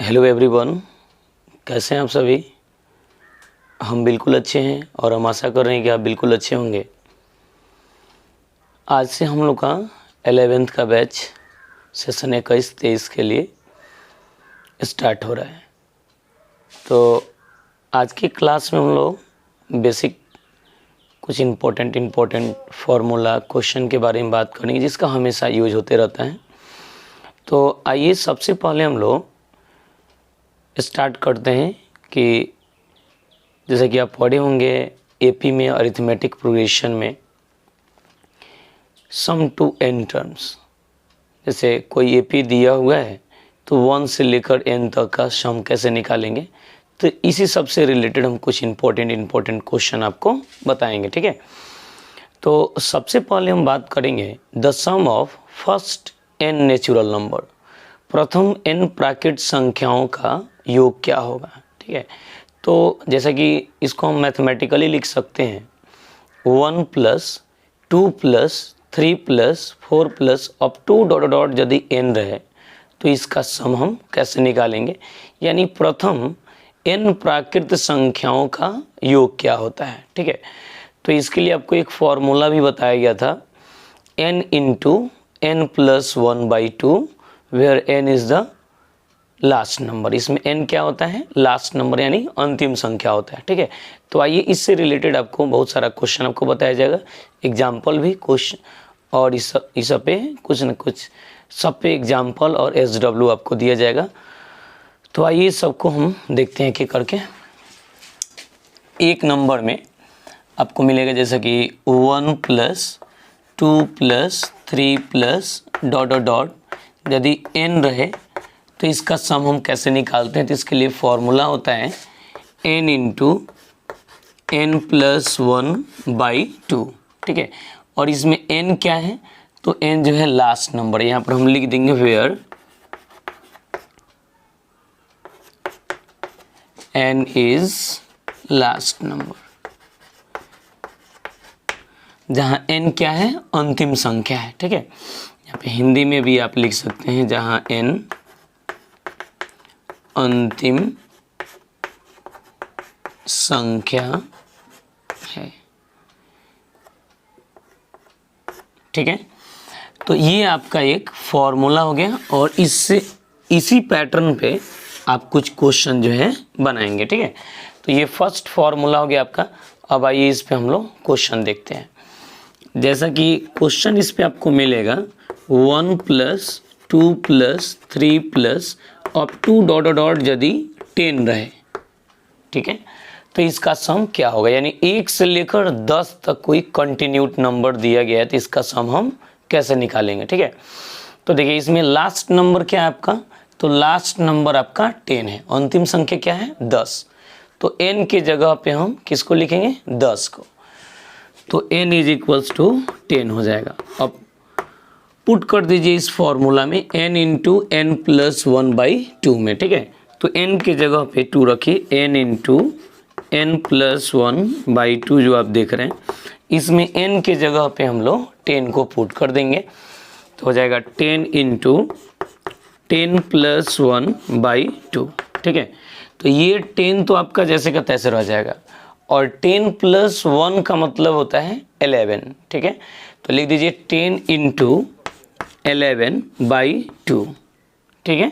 Hello everyone, कैसे हैं आप सभी। हम बिल्कुल अच्छे हैं और हम आशा कर रहे हैं कि आप बिल्कुल अच्छे होंगे। आज से हम लोग का 11th का बैच सेशन 21-23 के लिए स्टार्ट हो रहा है। तो आज की क्लास में हम लोग बेसिक कुछ इम्पोर्टेंट फार्मूला क्वेश्चन के बारे में बात करेंगे जिसका हमेशा यूज होते रहता है। तो आइए सबसे पहले हम लोग स्टार्ट करते हैं कि जैसे कि आप पढ़े होंगे एपी में अरिथमेटिक प्रोग्रेशन में सम टू एन टर्म्स। जैसे कोई एपी दिया हुआ है तो 1 से लेकर एन तक का सम कैसे निकालेंगे, तो इसी सब से रिलेटेड हम कुछ इम्पोर्टेंट क्वेश्चन आपको बताएंगे। ठीक है, तो सबसे पहले हम बात करेंगे the sum of first n natural number. प्रथम एन प्राकृत संख्याओं का योग क्या होगा। ठीक है, तो जैसा कि इसको हम मैथमेटिकली लिख सकते हैं 1 + 2 + 3 + 4 + अप टू डॉट डॉट यदि एन रहे तो इसका सम हम कैसे निकालेंगे, यानी प्रथम एन प्राकृत संख्याओं का योग क्या होता है। ठीक है, तो इसके लिए आपको एक फॉर्मूला भी बताया गया था n × n + 1/2 where n is the last number. इसमें n क्या होता है, लास्ट नंबर यानी अंतिम संख्या होता है। ठीक है, तो आइए इससे रिलेटेड आपको बहुत सारा क्वेश्चन आपको बताया जाएगा, एग्जाम्पल भी क्वेश्चन, और इस सब पे कुछ न कुछ सब पे एग्जाम्पल और SW आपको दिया जाएगा। तो आइए सबको हम देखते हैं कि करके। एक नंबर में आपको मिलेगा जैसा कि 1 + 2 + 3 + डॉट डॉट डॉट यदि n रहे तो इसका सम हम कैसे निकालते हैं। तो इसके लिए फॉर्मूला होता है n × n + 1/2। ठीक है, और इसमें n क्या है, तो n जो है लास्ट नंबर, यहाँ पर हम लिख देंगे where n is last number, जहाँ n क्या है, अंतिम संख्या है। ठीक है, यहाँ पे हिंदी में भी आप लिख सकते हैं जहाँ n अंतिम संख्या है। ठीक है, तो ये आपका एक फॉर्मूला हो गया और इससे इसी पैटर्न पे आप कुछ क्वेश्चन जो है बनाएंगे। ठीक है, तो ये फर्स्ट फॉर्मूला हो गया आपका। अब आइए इस पे हम लोग क्वेश्चन देखते हैं। जैसा कि क्वेश्चन इस पे आपको मिलेगा 1 + 2 + 3 + अप टू डॉट डॉट यदि 10 रहे। ठीक है, तो इसका सम क्या होगा, यानी 1 से लेकर 10 तक कोई कंटिन्यूट नंबर दिया गया है तो इसका सम हम कैसे निकालेंगे। ठीक है, तो देखिए इसमें लास्ट नंबर क्या है आपका, तो लास्ट नंबर आपका 10 है, अंतिम संख्या क्या है 10, तो n के जगह पे हम किसको लिखेंगे 10 को, तो n = 10 हो जाएगा। अब पुट कर दीजिए इस फॉर्मूला में n × n + 1/2 में। ठीक है, तो n के जगह पे 2 रखिए, n × n + 1/2 जो आप देख रहे हैं, इसमें n के जगह पे हम लोग 10 को पुट कर देंगे तो हो जाएगा 10 × 10 + 1/2। ठीक है, तो ये 10 तो आपका जैसे का तैसे रह जाएगा और 10 + 1 का मतलब होता है 11। ठीक है, तो लिख दीजिए 10 × 11/2। ठीक है,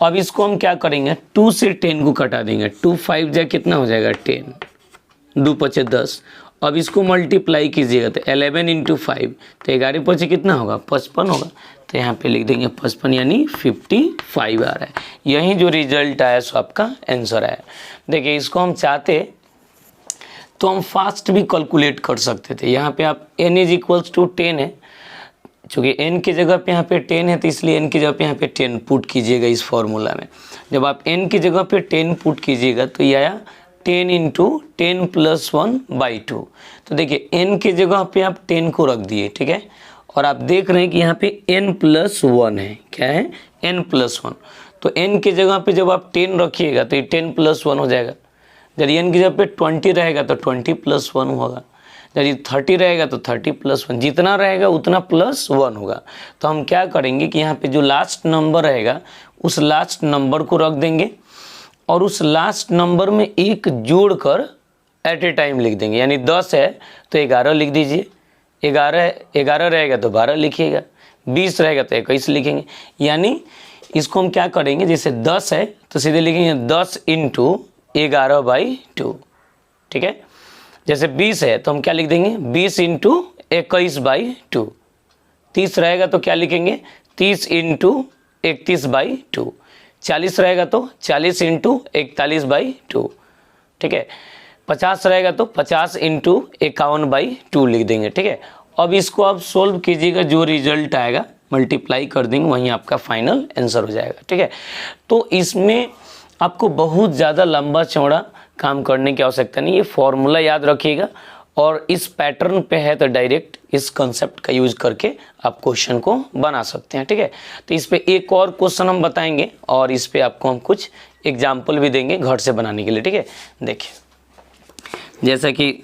अब इसको हम क्या करेंगे, 2 से 10 को कटा देंगे, 2 5 जा कितना हो जाएगा 10, 2 × 5 10। अब इसको मल्टीप्लाई कीजिएगा तो 11 × 5 तो 11 × 5 कितना होगा 55 होगा, तो यहाँ पे लिख देंगे 55 यानी 55 आ रहा है। यही जो रिजल्ट आया सो आपका आंसर आया। देखिए इसको हम चाहते तो हम फास्ट भी कैलकुलेट कर सकते थे। यहाँ पे आप n = 10 है, चूँकि n की जगह पे यहाँ पे 10 है तो इसलिए n की जगह पे यहाँ पे 10 पुट कीजिएगा इस फॉर्मूला में। जब आप n की जगह पे 10 पुट कीजिएगा तो ये आया 10 × 10 + 1/2। तो देखिए n की जगह पे आप 10 को रख दिए। ठीक है, और आप देख रहे हैं कि यहाँ पे n + 1 है, क्या है n + 1, तो n की जगह पे जब आप 10 रखिएगा तो ये 10 + 1 हो जाएगा। यदि n की जगह पे 20 रहेगा तो 20 + 1 होगा, यदि 30 रहेगा तो 30 + 1, जितना रहेगा उतना +1 होगा। तो हम क्या करेंगे कि यहाँ पे जो लास्ट नंबर रहेगा उस लास्ट नंबर को रख देंगे और उस लास्ट नंबर में एक जोड़कर एट ए टाइम लिख देंगे। यानी 10 है तो 11 लिख दीजिए, 11 रहेगा तो 12 लिखिएगा, 20 रहेगा तो 21 लिखेंगे। यानी इसको हम क्या करेंगे, जैसे 10 है तो सीधे लिखेंगे 10 इंटू 11/2, ठीक है। जैसे 20 है तो हम क्या लिख देंगे 20 इंटू 21/2। 30 रहेगा तो क्या लिखेंगे 30 इंटू 31/2। 40 रहेगा तो 40 इंटू 41/2, ठीक है। 50 रहेगा तो 50 इंटू 51/2 लिख देंगे, ठीक है। अब इसको आप सोल्व कीजिएगा, जो रिजल्ट आएगा मल्टीप्लाई कर देंगे, वहीं आपका फाइनल आंसर हो जाएगा, ठीक है। तो इसमें आपको बहुत ज़्यादा लंबा चौड़ा काम करने की आवश्यकता नहीं, ये फॉर्मूला याद रखिएगा और इस पैटर्न पे है तो डायरेक्ट इस कंसेप्ट का यूज करके आप क्वेश्चन को बना सकते हैं, ठीक है। तो इस पे एक और क्वेश्चन हम बताएंगे और इस पे आपको हम कुछ एग्जाम्पल भी देंगे घर से बनाने के लिए, ठीक है। देखिए जैसा कि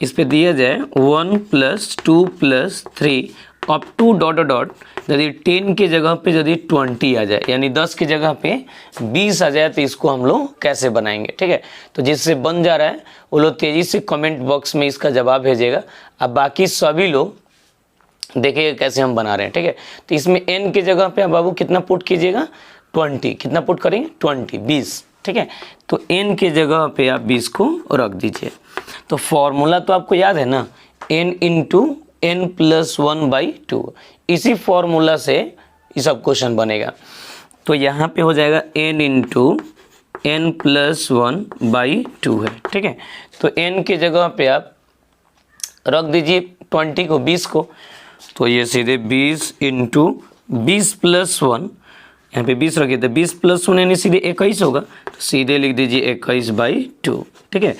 इस पे दिया जाए 1 + 2 + 3 अप टू डॉट डॉट, यदि 10 के जगह पे यदि 20 आ जाए, यानी 10 की जगह पे 20 आ जाए, तो इसको हम लोग कैसे बनाएंगे, ठीक है। तो जिससे बन जा रहा है वो लोग तेज़ी से कमेंट बॉक्स में इसका जवाब भेजेगा। अब बाकी सभी लोग देखिएगा कैसे हम बना रहे हैं, ठीक है। तो इसमें n की जगह पे आप बाबू कितना पुट कीजिएगा 20, कितना पुट करेंगे 20, ठीक है। तो n के जगह पे आप 20 को रख दीजिए। तो फॉर्मूला तो आपको याद है ना, n इंटू n + 1/2, इसी फॉर्मूला से ये सब क्वेश्चन बनेगा। तो यहाँ पे हो जाएगा n इंटू n + 1/2 है, ठीक है। तो n के जगह पे आप रख दीजिए 20 को, 20 को, तो ये सीधे 20 इंटू 20 + 1, यहाँ पे 20 रखिए तो 20 + 1 यानी सीधे 21 होगा, तो सीधे लिख दीजिए 21/2, ठीक है।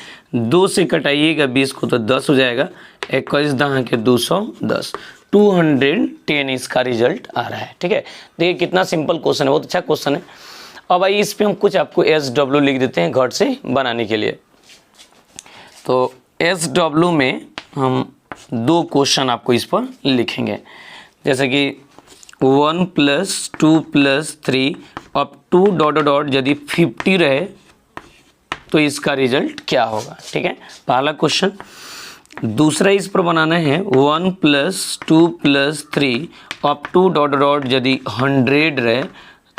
2 से कटाइएगा 20 को तो 10 हो जाएगा, 21 दहाँ के 210, 210 इसका रिजल्ट आ रहा है, ठीक है। देखिए कितना सिंपल क्वेश्चन है, बहुत अच्छा क्वेश्चन है। अब आइए इस पे हम कुछ आपको SW लिख देते हैं घर से बनाने के लिए। तो SW में हम 2 क्वेश्चन आपको इस पर लिखेंगे, जैसे कि 1 + 2 + 3 अप टू डॉट डॉट यदि 50 रहे तो इसका रिजल्ट क्या होगा, ठीक है, पहला क्वेश्चन। दूसरा इस पर बनाना है 1 + 2 + 3 अप टू डॉट डॉट यदि 100 रहे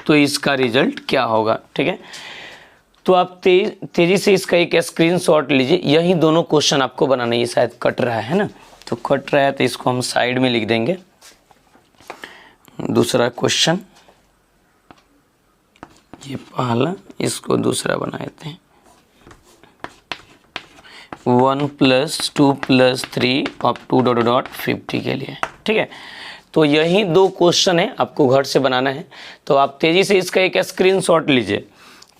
तो इसका रिजल्ट क्या होगा, ठीक है। तो आप तेजी से इसका एक स्क्रीनशॉट लीजिए। यही दोनों क्वेश्चन आपको बनाना है। ये शायद कट रहा है ना, तो कट रहा है तो इसको हम साइड में लिख देंगे। दूसरा क्वेश्चन, ये पहला, इसको दूसरा बना देते हैं। 1 + 2 + 3 अप टू डॉट डॉट 50 के लिए, ठीक है। तो यही 2 क्वेश्चन है, आपको घर से बनाना है। तो आप तेज़ी से इसका एक स्क्रीनशॉट लीजिए,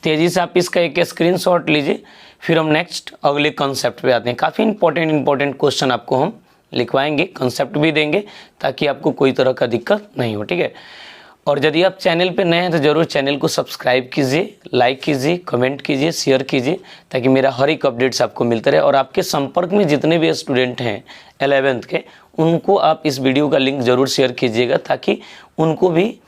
तेज़ी से आप इसका एक स्क्रीनशॉट लीजिए, फिर हम नेक्स्ट अगले कंसेप्ट पे आते हैं। काफ़ी इंपॉर्टेंट क्वेश्चन आपको हम लिखवाएंगे, कंसेप्ट भी देंगे, ताकि आपको कोई तरह का दिक्कत नहीं हो, ठीक है। और यदि आप चैनल पे नए हैं तो ज़रूर चैनल को सब्सक्राइब कीजिए, लाइक कीजिए, कमेंट कीजिए, शेयर कीजिए, ताकि मेरा हर एक अपडेट्स आपको मिलता रहे। और आपके संपर्क में जितने भी स्टूडेंट हैं 11th के, उनको आप इस वीडियो का लिंक ज़रूर शेयर कीजिएगा, ताकि उनको भी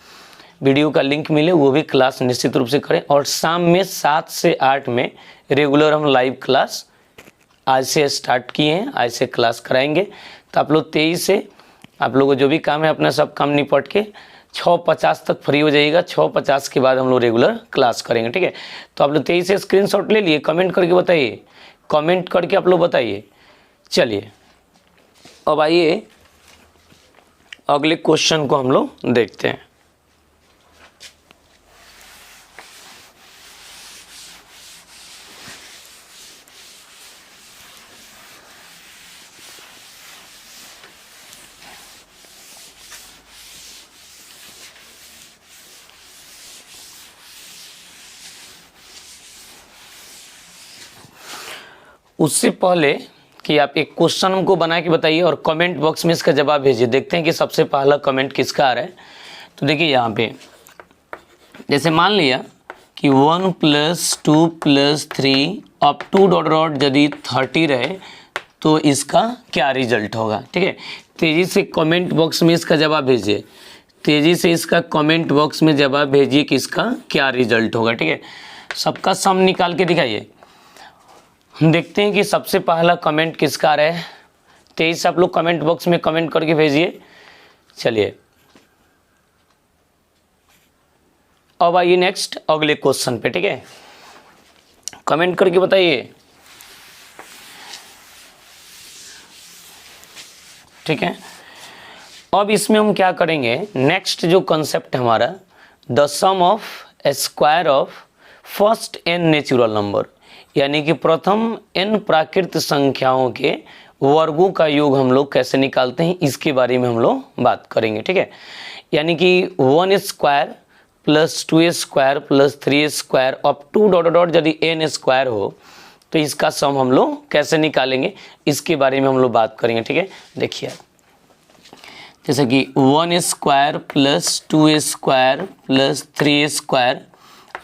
वीडियो का लिंक मिले, वो भी क्लास निश्चित रूप से करें। और शाम में 7 से 8 में रेगुलर हम लाइव क्लास आज से स्टार्ट किए हैं, आज से क्लास कराएंगे। तो आप लोग 23 से आप लोगों को जो भी काम है अपना सब काम निपट के 6:50 तक फ्री हो जाइएगा। 6:50 के बाद हम लोग रेगुलर क्लास करेंगे, ठीक है। तो आप लोग 23 से स्क्रीनशॉट ले लिए, कमेंट करके बताइए, कमेंट करके आप लोग बताइए। चलिए अब आइए अगले क्वेश्चन को हम लोग देखते हैं। उससे पहले कि आप एक क्वेश्चन हमको बना के बताइए और कमेंट बॉक्स में इसका जवाब भेजिए। देखते हैं कि सबसे पहला कमेंट किसका आ रहा है। तो देखिए यहाँ पे जैसे मान लिया कि 1 + 2 + 3 अप टू डॉट डॉट यदि 30 रहे तो इसका क्या रिजल्ट होगा, ठीक है। तेज़ी से कमेंट बॉक्स में इसका जवाब भेजिए, तेज़ी से इसका कमेंट बॉक्स में जवाब भेजिए कि इसका क्या रिजल्ट होगा। ठीक है, सबका सम निकाल के दिखाइए। हम देखते हैं कि सबसे पहला कमेंट किसका आ रहा है। 23 आप लोग कमेंट बॉक्स में कमेंट करके भेजिए। चलिए अब आइए नेक्स्ट अगले क्वेश्चन पे। ठीक है, कमेंट करके बताइए। ठीक है, अब इसमें हम क्या करेंगे, नेक्स्ट जो कॉन्सेप्ट हमारा, the sum of square of first n natural number, यानी कि प्रथम n प्राकृत संख्याओं के वर्गों का योग हम लोग कैसे निकालते हैं, इसके बारे में हम लोग बात करेंगे। ठीक है, यानी कि 1 square plus 2 square plus 3 square up to dot dot यदि n स्क्वायर हो तो इसका सम हम लोग कैसे निकालेंगे, इसके बारे में हम लोग बात करेंगे। ठीक है, देखिए जैसे कि 1 square plus 2 square plus 3 square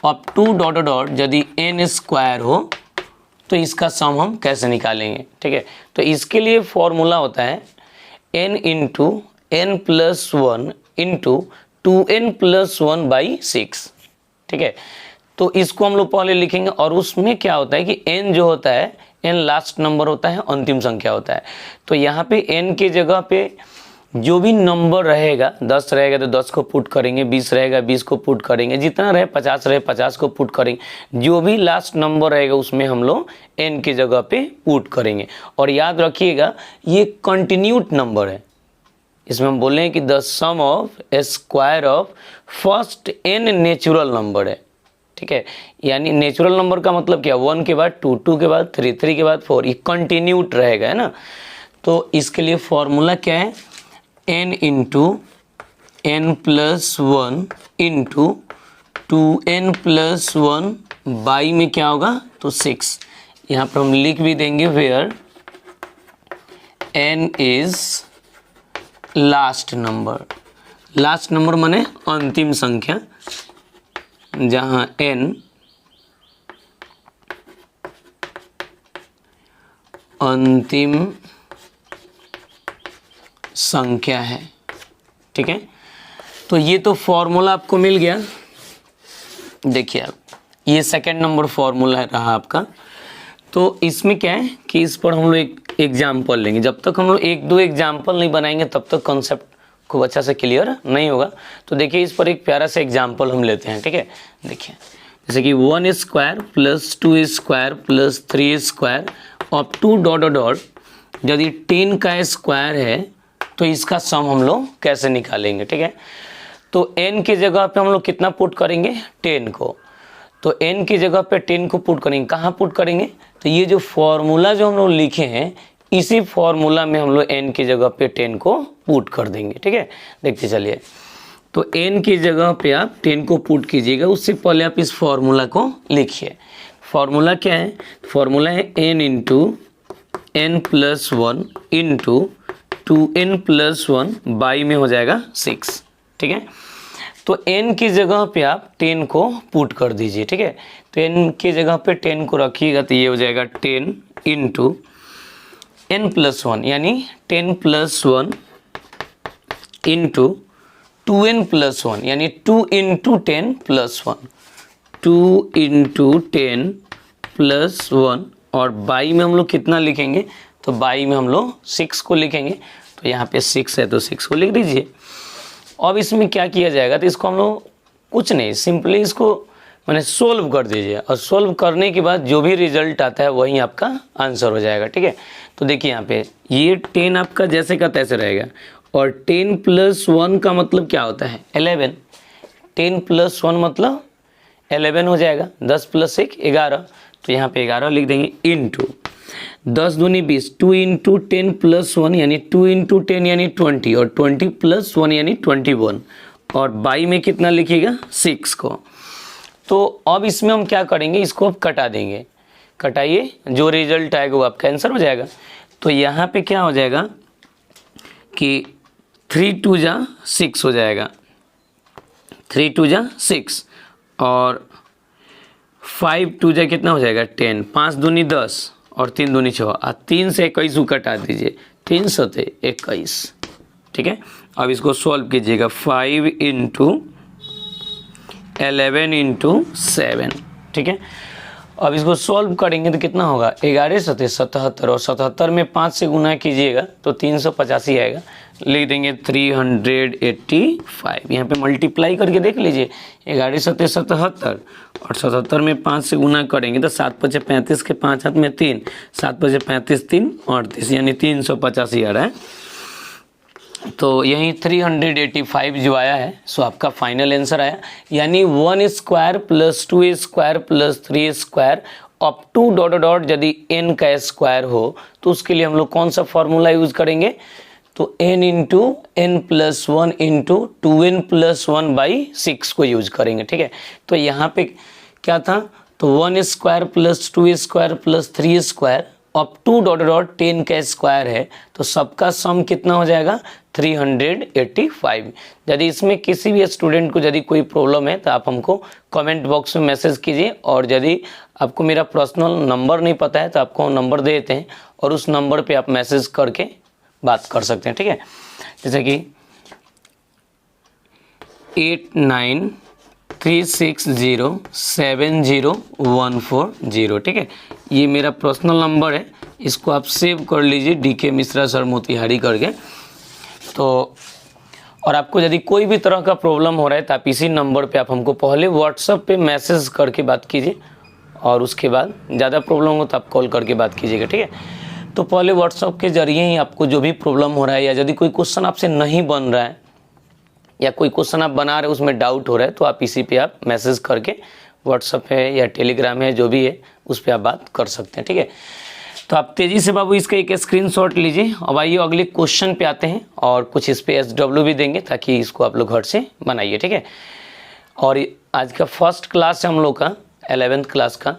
up to dot dot यदि n स्क्वायर हो तो इसका सम हम कैसे निकालेंगे। ठीक है, तो इसके लिए फॉर्मूला होता है n into n plus 1 into 2n plus 1 by 6। ठीक है, तो इसको हम लोग पहले लिखेंगे और उसमें क्या होता है कि n जो होता है, n लास्ट नंबर होता है, अंतिम संख्या होता है। तो यहाँ पे n के जगह पे जो भी नंबर रहेगा, 10 रहेगा तो 10 को पुट करेंगे, 20 रहेगा 20 को पुट करेंगे, जितना रहे 50 रहे 50 को पुट करेंगे, जो भी लास्ट नंबर रहेगा उसमें हम लोग n की जगह पे पुट करेंगे। और याद रखिएगा ये कंटिन्यूट नंबर है, इसमें हम बोले हैं कि the sum of square of first n natural number है। ठीक है, यानी नेचुरल नंबर का मतलब क्या, 1 के बाद 2, 2 के बाद 3, 3 के बाद 4, ये कंटिन्यूट रहेगा, है ना। तो इसके लिए फॉर्मूला क्या है, n into n plus 1 into 2n plus 1 by में क्या होगा तो 6। यहाँ पर हम लिख भी देंगे where n is last number. Last number माने अंतिम संख्या, जहाँ n अंतिम संख्या है। ठीक है, तो ये तो फॉर्मूला आपको मिल गया। देखिए आप, ये सेकंड नंबर फॉर्मूला रहा आपका। तो इसमें क्या है कि इस पर हम लोग एक एग्जाम्पल लेंगे। जब तक हम लोग 1-2 एग्जाम्पल नहीं बनाएंगे तब तक कॉन्सेप्ट खूब अच्छा से क्लियर नहीं होगा। तो देखिए इस पर एक प्यारा सा एग्जाम्पल हम लेते हैं। ठीक है, देखिए जैसे कि 1 square plus 2 square plus 3 square up to dot dot यदि 10 का स्क्वायर है तो इसका सम हम लोग कैसे निकालेंगे। ठीक है, तो n की जगह पे हम लोग कितना पुट करेंगे, 10 को। तो n की जगह पे 10 को पुट करेंगे, कहाँ पुट करेंगे, तो ये जो फॉर्मूला जो हम लोग लिखे हैं इसी फॉर्मूला में हम लोग n की जगह पे 10 को पुट कर देंगे। ठीक है, देखते चलिए। तो n की जगह पे आप 10 को पुट कीजिएगा, उससे पहले आप इस फॉर्मूला को लिखिए। फॉर्मूला क्या है, फॉर्मूला है n into n plus 1 into 2n plus 1 by में हो जाएगा 6। ठीक है, तो n की जगह पे आप 10 को पुट कर दीजिए। ठीक है, तो n की जगह पे 10 को रखिएगा तो ये हो जाएगा 10 इंटू n प्लस 1 यानी 10 प्लस 1 इंटू 2n प्लस 1 यानी 2 इंटू 10 प्लस 1, 2 इंटू 10 प्लस 1 और बाई में हम लोग कितना लिखेंगे, तो बाई में हम लोग 6 को लिखेंगे। तो यहाँ पे 6 है तो 6 को लिख दीजिए। अब इसमें क्या किया जाएगा, तो इसको हम लोग कुछ नहीं, सिंपली इसको मैंने सोल्व कर दीजिए और सोल्व करने के बाद जो भी रिजल्ट आता है वही आपका आंसर हो जाएगा। ठीक है, तो देखिए यहाँ पे ये 10 आपका जैसे का तैसे रहेगा और 10 प्लस 1 का मतलब क्या होता है 11। 10 प्लस 1 मतलब 11 हो जाएगा, 10 प्लस 1 11। तो यहाँ पे 11 लिख देंगे इंटू 10 दूनी 20, 2 इंटू 10 प्लस 1 यानी 2 इंटू 10 यानी 20 और 20 प्लस 1 यानी 21 और बाई में कितना लिखिएगा 6 को। तो अब इसमें हम क्या करेंगे, इसको अब कटा देंगे, कटाइए, जो रिजल्ट आएगा वो आपका आंसर हो जाएगा। तो यहाँ पे क्या हो जाएगा कि 3 2 जा 6 हो जाएगा, 3 2 जा 6 और 5 2 जा कितना हो जाएगा 10, 5 दूनी 10 और 3 दूनी 6 और 3 से 21 को कटा दीजिए, 3 सते 21। ठीक है, अब इसको सॉल्व कीजिएगा 5 इंटू 11 इंटू 7, ठीक है। अब इसको सॉल्व करेंगे तो कितना होगा 11 सते 77 और 77 में 5 से गुना कीजिएगा तो 385 आएगा। लिख देंगे 385। यहाँ पे मल्टीप्लाई करके देख लीजिए 11 सते 77 और 77 में 5 से गुना करेंगे तो 7 पचे 35 के 5 हाथ में 3, 7 पचे 35 3 38 यानी 385 आ रहा है। तो यही 385 जो आया है सो आपका फाइनल आंसर आया, यानी 1 square plus 2 square plus 3 square up to dot dot यदि n का स्क्वायर हो तो उसके लिए हम लोग कौन सा फॉर्मूला यूज करेंगे, तो n into n plus 1 into 2n plus 1 by 6 को यूज करेंगे, ठीक है। तो यहाँ पे क्या था, तो 1 square plus 2 square plus 3 square up to dot dot 10 का स्क्वायर है तो सबका सम कितना हो जाएगा 385। यदि इसमें किसी भी स्टूडेंट को यदि कोई प्रॉब्लम है तो आप हमको कमेंट बॉक्स में मैसेज कीजिए, और यदि आपको मेरा पर्सनल नंबर नहीं पता है तो आपको नंबर दे देते हैं और उस नंबर पे आप मैसेज करके बात कर सकते हैं, ठीक है। जैसे कि 8936070140, ठीक है, ये मेरा पर्सनल नंबर है, इसको आप सेव कर लीजिए DK मिश्रा सर मोतिहारी करके। तो और आपको यदि कोई भी तरह का प्रॉब्लम हो रहा है तो आप इसी नंबर पे आप हमको पहले व्हाट्सएप पे मैसेज करके बात कीजिए और उसके बाद ज़्यादा प्रॉब्लम हो तो आप कॉल करके बात कीजिएगा, ठीक है। तो पहले व्हाट्सएप के जरिए ही आपको जो भी प्रॉब्लम हो रहा है या यदि कोई क्वेश्चन आपसे नहीं बन रहा है या कोई क्वेश्चन आप बना रहे हैं उसमें डाउट हो रहा है तो आप इसी पे आप मैसेज करके व्हाट्सएप है या टेलीग्राम है जो भी है उस पर आप बात कर सकते हैं, ठीक है। तो आप तेज़ी से बाबू इसका एक स्क्रीनशॉट लीजिए। अब आइए अगले क्वेश्चन पे आते हैं और कुछ इस पे SW भी देंगे ताकि इसको आप लोग घर से बनाइए, ठीक है। और आज का फर्स्ट क्लास है हम लोग का 11th क्लास का,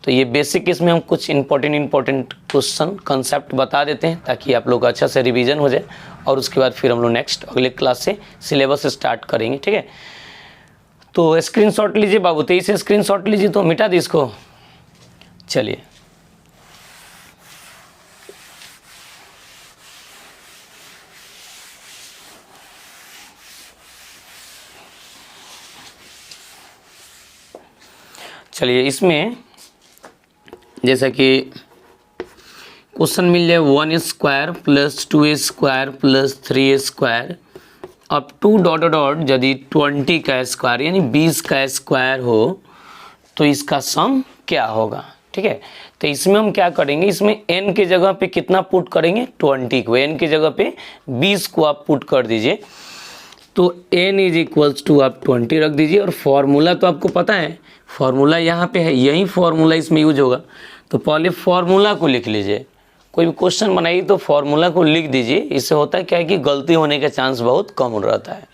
तो ये बेसिक इसमें हम कुछ इंपॉर्टेंट क्वेश्चन कंसेप्ट बता देते हैं ताकि आप लोग का अच्छा से रिवीजन हो जाए और उसके बाद फिर हम लोग नेक्स्ट अगले क्लास से सिलेबस स्टार्ट करेंगे, ठीक है। तो स्क्रीनशॉट लीजिए बाबू, तेईस से स्क्रीनशॉट लीजिए तो मिटा दी इसको। चलिए इसमें जैसा कि क्वेश्चन मिल जाए 1 square plus 2 square plus 3 square up to dot dot यदि 20 का स्क्वायर यानी 20 का स्क्वायर हो तो इसका सम क्या होगा, ठीक है। तो इसमें हम क्या करेंगे, इसमें n के जगह पे कितना पुट करेंगे 20 को, n के जगह पे 20 को आप पुट कर दीजिए तो n इज इक्वल्स टू आप 20 रख दीजिए। और फॉर्मूला तो आपको पता है, फॉर्मूला यहाँ पे है, यही फॉर्मूला इसमें यूज होगा। तो पहले फॉर्मूला को लिख लीजिए, कोई भी क्वेश्चन बनाइए तो फॉर्मूला को लिख दीजिए। इससे होता है क्या है कि गलती होने का चांस बहुत कम रहता है।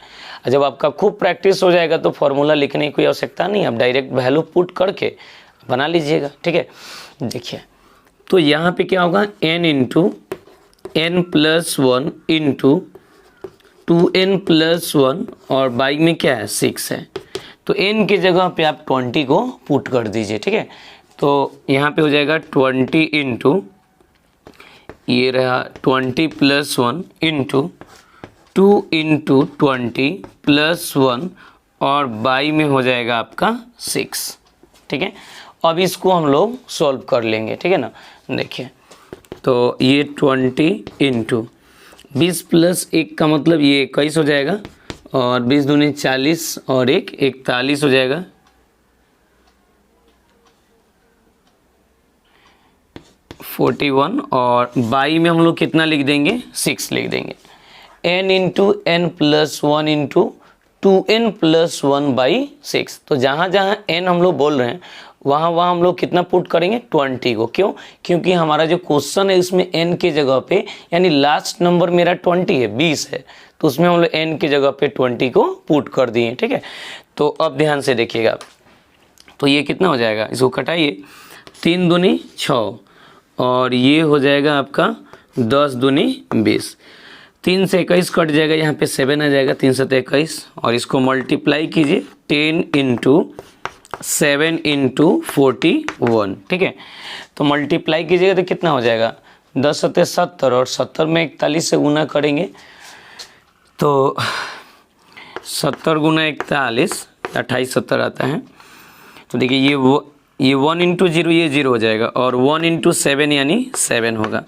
जब आपका खूब प्रैक्टिस हो जाएगा तो फॉर्मूला लिखने की कोई आवश्यकता नहीं, आप डायरेक्ट वैल्यू पुट करके बना लीजिएगा, ठीक है। देखिए तो यहाँ पे क्या होगा n into n plus 1 into 2n plus 1 और बाई में क्या है 6 है, तो n की जगह पे आप 20 को पुट कर दीजिए, ठीक है। तो यहाँ पे हो जाएगा 20 इंटू ये रहा 20 प्लस 1 इंटू 2 इंटू 20 प्लस 1 और बाई में हो जाएगा आपका 6, ठीक है। अब इसको हम लोग सॉल्व कर लेंगे, ठीक है ना। देखिए तो ये 20 इंटू 20 प्लस 1 का मतलब ये 21 हो जाएगा और 20 दूनी 40 और 1 41 हो जाएगा। और बाई में हम लोग कितना लिख देंगे 6 लिख देंगे। n into n plus 1 into 2n plus 1 by 6। तो जहाँ जहाँ n हम लोग बोल रहे हैं वहाँ वहाँ हम लोग कितना पुट करेंगे 20 को। क्यों? क्योंकि हमारा जो क्वेश्चन है इसमें n के जगह पे यानी लास्ट नंबर मेरा 20 है 20 है तो उसमें हम लोग n के जगह पे 20 को पुट कर दिए, ठीक है। तो अब ध्यान से देखिएगा तो ये कितना हो जाएगा, इसको कटाइए 3 दूनी 6 और ये हो जाएगा आपका 10 दूनी 20। 3 से 21 कट जाएगा, यहाँ पे 7 आ जाएगा, 3 से 21 और इसको मल्टीप्लाई कीजिए 10 इंटू 7 इंटू 41, ठीक है। तो मल्टीप्लाई कीजिएगा तो कितना हो जाएगा 10 सत्ते 70 और 70 में 41 से गुना करेंगे तो 70 गुना 41 28 70 आता है। तो देखिए ये 1 इंटू 0 ये 0 हो जाएगा और 1 इंटू 7 यानी 7 होगा।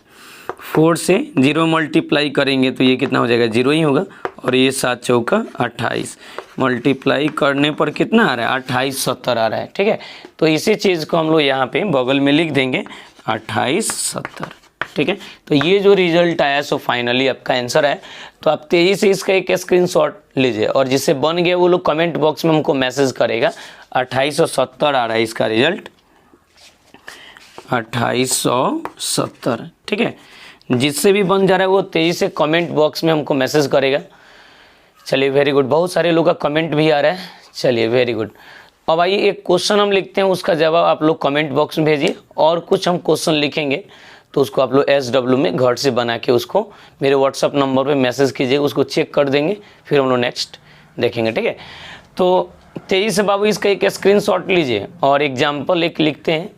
4 से 0 मल्टीप्लाई करेंगे तो ये कितना हो जाएगा 0 ही होगा। और ये 7 चौका 28 मल्टीप्लाई करने पर कितना आ रहा है 28 70 आ रहा है। ठीक है, तो इसी चीज़ को हम लोग यहाँ पे बगल में लिख देंगे 28 70। ठीक है, तो ये जो रिजल्ट आया सो फाइनली आपका आंसर है। तो आप तेज़ी से इसका एक स्क्रीनशॉट लीजिए और जिससे बन गया वो लोग कमेंट बॉक्स में हमको मैसेज करेगा। 2870 आ रहा है इसका रिजल्ट, 2870। ठीक है, जिससे भी बन जा रहा है वो तेज़ी से कमेंट बॉक्स में हमको मैसेज करेगा। चलिए वेरी गुड, बहुत सारे लोग का कमेंट भी आ रहा है। चलिए वेरी गुड। अब आइए एक क्वेश्चन हम लिखते हैं, उसका जवाब आप लोग कमेंट बॉक्स में भेजिए। और कुछ हम क्वेश्चन लिखेंगे तो उसको आप लोग SW में घर से बना के उसको मेरे व्हाट्सअप नंबर पे मैसेज कीजिए, उसको चेक कर देंगे, फिर हम लोग नेक्स्ट देखेंगे। ठीक है, तो तेज़ी से बाबू इसका एक स्क्रीनशॉट लीजिए और एग्जाम्पल एक लिखते हैं,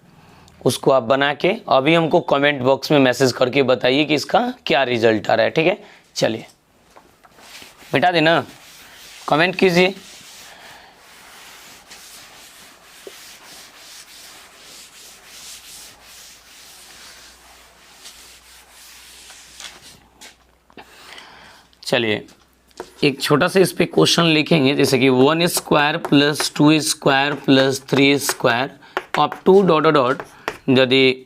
उसको आप बना के अभी हमको कमेंट बॉक्स में मैसेज करके बताइए कि इसका क्या रिजल्ट आ रहा है। ठीक है, चलिए मिटा देना, कमेंट कीजिए। चलिए एक छोटा सा इस पे क्वेश्चन लिखेंगे, जैसे कि 1 square plus 2 square plus 3 square up to dot dot, यदि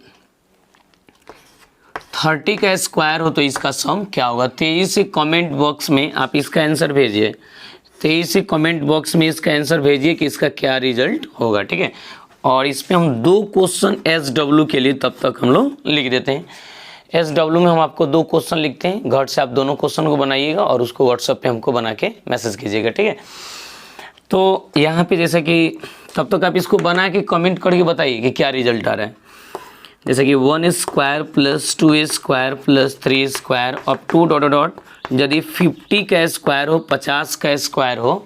30 का स्क्वायर हो तो इसका सम क्या होगा। तेज़ी से कमेंट बॉक्स में आप इसका आंसर भेजिए, तेज़ी से कमेंट बॉक्स में इसका आंसर भेजिए कि इसका क्या रिजल्ट होगा। ठीक है, और इस पर हम 2 क्वेश्चन SW के लिए तब तक हम लोग लिख देते हैं। SW में हम आपको 2 क्वेश्चन लिखते हैं, घर से आप दोनों क्वेश्चन को बनाइएगा और उसको व्हाट्सएप पे हमको बना के मैसेज कीजिएगा। ठीक है, तो यहाँ पे जैसे कि तब तक आप इसको बना के कमेंट करके बताइए कि क्या रिजल्ट आ रहा है। जैसे कि 1 square plus 2 square plus 3 square up to dot dot, यदि 50 का स्क्वायर हो 50 का स्क्वायर हो